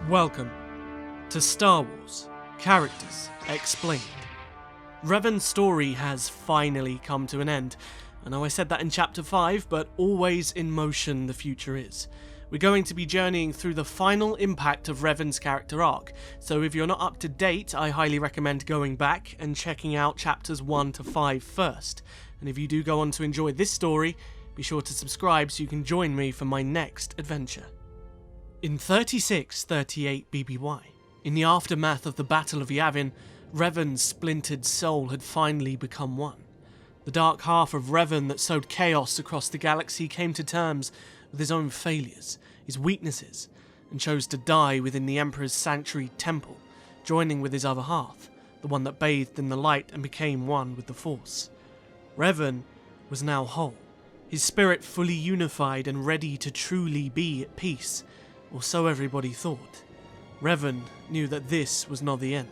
Welcome to Star Wars Characters Explained. Revan's story has finally come to an end. I know I said that in Chapter 5, but always in motion the future is. We're going to be journeying through the final impact of Revan's character arc, so if you're not up to date, I highly recommend going back and checking out Chapters 1 to 5 first. And if you do go on to enjoy this story, be sure to subscribe so you can join me for my next adventure. In 3638 BBY, in the aftermath of the Battle of Yavin, Revan's splintered soul had finally become one. The dark half of Revan that sowed chaos across the galaxy came to terms with his own failures, his weaknesses, and chose to die within the Emperor's sanctuary temple, joining with his other half, the one that bathed in the light and became one with the Force. Revan was now whole, his spirit fully unified and ready to truly be at peace, or so everybody thought. Revan knew that this was not the end.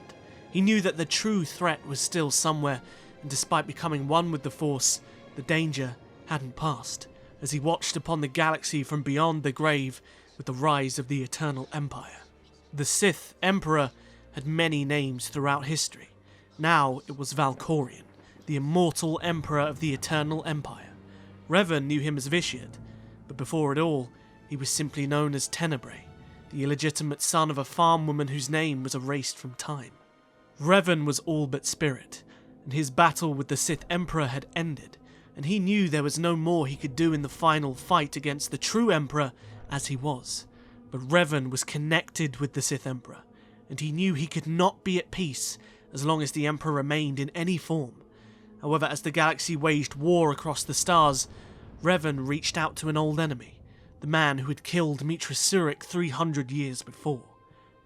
He knew that the true threat was still somewhere, and despite becoming one with the Force, the danger hadn't passed, as he watched upon the galaxy from beyond the grave with the rise of the Eternal Empire. The Sith Emperor had many names throughout history. Now it was Valkorion, the immortal Emperor of the Eternal Empire. Revan knew him as Vitiate, but before it all, he was simply known as Tenebrae, the illegitimate son of a farm woman whose name was erased from time. Revan was all but spirit, and his battle with the Sith Emperor had ended, and he knew there was no more he could do in the final fight against the true Emperor as he was. But Revan was connected with the Sith Emperor, and he knew he could not be at peace as long as the Emperor remained in any form. However, as the galaxy waged war across the stars, Revan reached out to an old enemy, the man who had killed Mitra Surik 300 years before,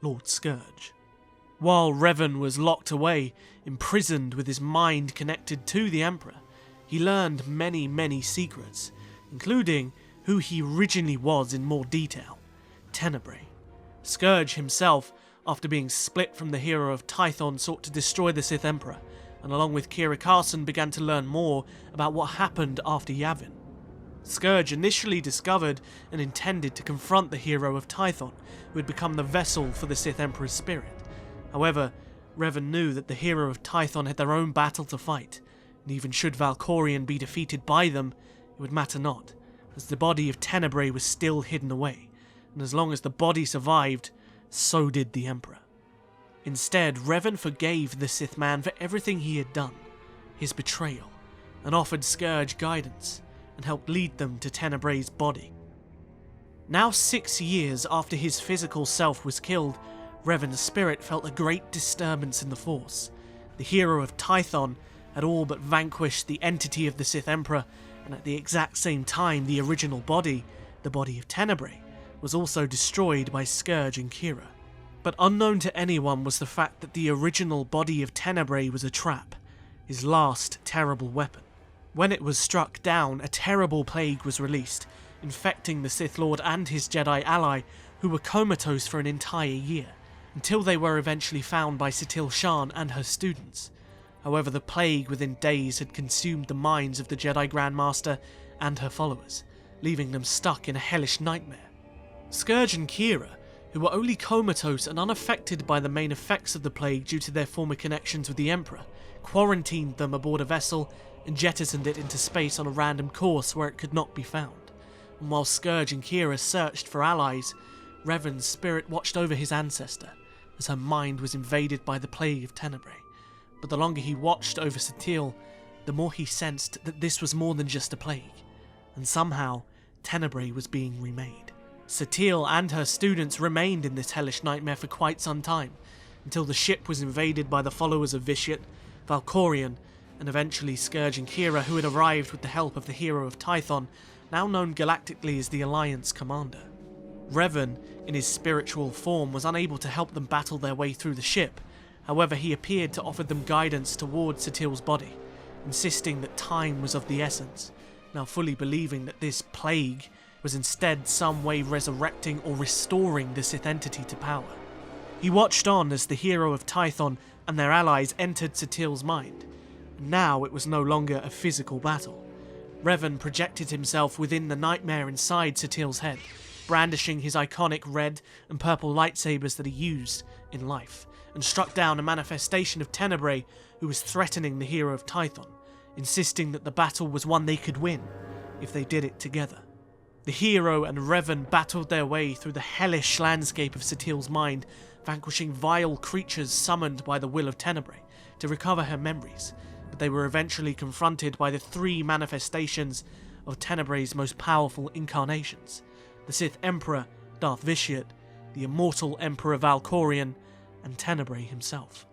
Lord Scourge. While Revan was locked away, imprisoned with his mind connected to the Emperor, he learned many secrets, including who he originally was in more detail, Tenebrae. Scourge himself, after being split from the hero of Tython, sought to destroy the Sith Emperor, and along with Kira Carson began to learn more about what happened after Yavin. Scourge initially discovered and intended to confront the hero of Tython, who had become the vessel for the Sith Emperor's spirit. However, Revan knew that the hero of Tython had their own battle to fight, and even should Valkorion be defeated by them, it would matter not, as the body of Tenebrae was still hidden away, and as long as the body survived, so did the Emperor. Instead, Revan forgave the Sith man for everything he had done, his betrayal, and offered Scourge guidance, and helped lead them to Tenebrae's body. Now 6 years after his physical self was killed, Revan's spirit felt a great disturbance in the Force. The hero of Tython had all but vanquished the entity of the Sith Emperor, and at the exact same time the original body, the body of Tenebrae, was also destroyed by Scourge and Kira. But unknown to anyone was the fact that the original body of Tenebrae was a trap, his last terrible weapon. When it was struck down, a terrible plague was released, infecting the Sith Lord and his Jedi ally, who were comatose for an entire year, until they were eventually found by Satil Shan and her students. However, the plague within days had consumed the minds of the Jedi Grandmaster and her followers, leaving them stuck in a hellish nightmare. Scourge and Kira, who were only comatose and unaffected by the main effects of the plague due to their former connections with the Emperor, quarantined them aboard a vessel and jettisoned it into space on a random course where it could not be found. And while Scourge and Kira searched for allies, Revan's spirit watched over his ancestor, as her mind was invaded by the plague of Tenebrae. But the longer he watched over Satil, the more he sensed that this was more than just a plague, and somehow Tenebrae was being remade. Satil and her students remained in this hellish nightmare for quite some time, until the ship was invaded by the followers of Vitiate, Valkorion, and eventually Scourge and Kira, who had arrived with the help of the hero of Tython, now known galactically as the Alliance Commander. Revan, in his spiritual form, was unable to help them battle their way through the ship. However, he appeared to offer them guidance towards Satil's body, insisting that time was of the essence, now fully believing that this plague was instead some way resurrecting or restoring the Sith entity to power. He watched on as the hero of Tython and their allies entered Satil's mind. Now it was no longer a physical battle. Revan projected himself within the nightmare inside Satil's head, brandishing his iconic red and purple lightsabers that he used in life, and struck down a manifestation of Tenebrae who was threatening the hero of Tython, insisting that the battle was one they could win if they did it together. The hero and Revan battled their way through the hellish landscape of Satil's mind, vanquishing vile creatures summoned by the will of Tenebrae to recover her memories, but they were eventually confronted by the three manifestations of Tenebrae's most powerful incarnations: the Sith Emperor, Darth Vitiate, the immortal Emperor Valkorion, and Tenebrae himself.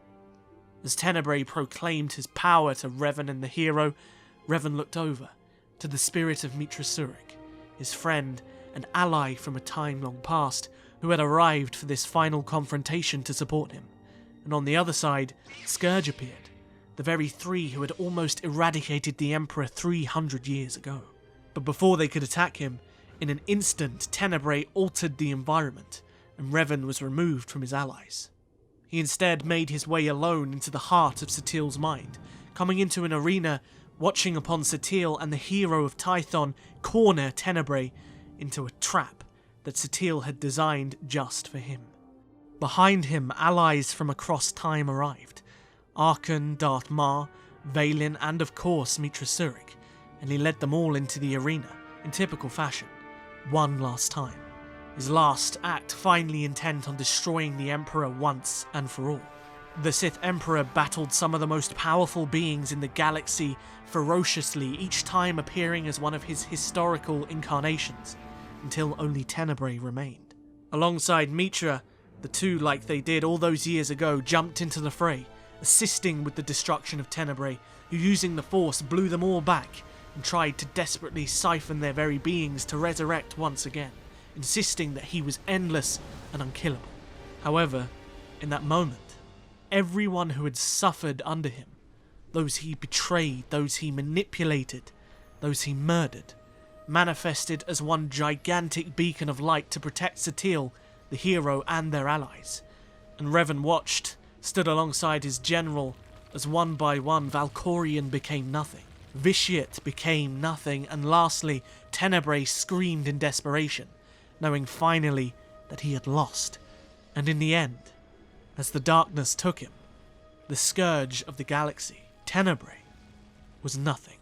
As Tenebrae proclaimed his power to Revan and the hero, Revan looked over to the spirit of Mitra Surik, his friend and ally from a time long past, who had arrived for this final confrontation to support him. And on the other side, Scourge appeared, the very three who had almost eradicated the Emperor 300 years ago. But before they could attack him, in an instant Tenebrae altered the environment, and Revan was removed from his allies. He instead made his way alone into the heart of Satil's mind, coming into an arena, watching upon Satil and the hero of Tython corner Tenebrae into a trap that Satil had designed just for him. Behind him, allies from across time arrived: Archon, Darth Mar, Vaylin, and of course Mitra Surik, and he led them all into the arena, in typical fashion, one last time. His last act finally intent on destroying the Emperor once and for all. The Sith Emperor battled some of the most powerful beings in the galaxy ferociously, each time appearing as one of his historical incarnations, until only Tenebrae remained. Alongside Mitra, the two, like they did all those years ago, jumped into the fray, assisting with the destruction of Tenebrae, who using the Force blew them all back and tried to desperately siphon their very beings to resurrect once again, insisting that he was endless and unkillable. However, in that moment, everyone who had suffered under him, those he betrayed, those he manipulated, those he murdered, manifested as one gigantic beacon of light to protect Satil, the hero, and their allies. And Revan watched, stood alongside his general, as one by one Valkorion became nothing, Vitiate became nothing, and lastly, Tenebrae screamed in desperation, knowing finally that he had lost. And in the end, as the darkness took him, the scourge of the galaxy, Tenebrae, was nothing,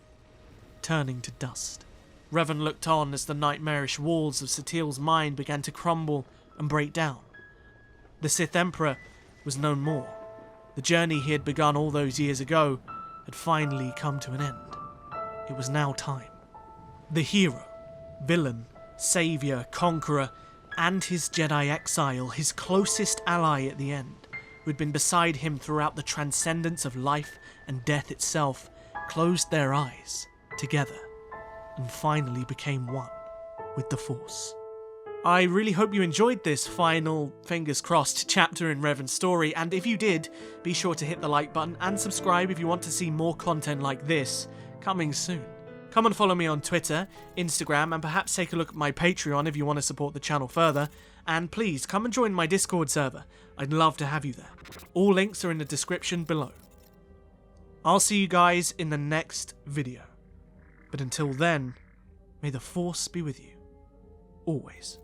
turning to dust. Revan looked on as the nightmarish walls of Satil's mind began to crumble and break down. The Sith Emperor was no more. The journey he had begun all those years ago had finally come to an end. It was now time. The hero, villain, saviour, conqueror, and his Jedi exile, his closest ally at the end, who had been beside him throughout the transcendence of life and death itself, closed their eyes together and finally became one with the Force. I really hope you enjoyed this final, fingers crossed, chapter in Revan's story, and if you did, be sure to hit the like button and subscribe if you want to see more content like this coming soon. Come and follow me on Twitter, Instagram, and perhaps take a look at my Patreon if you want to support the channel further, and please come and join my Discord server. I'd love to have you there. All links are in the description below. I'll see you guys in the next video. But until then, may the Force be with you. Always.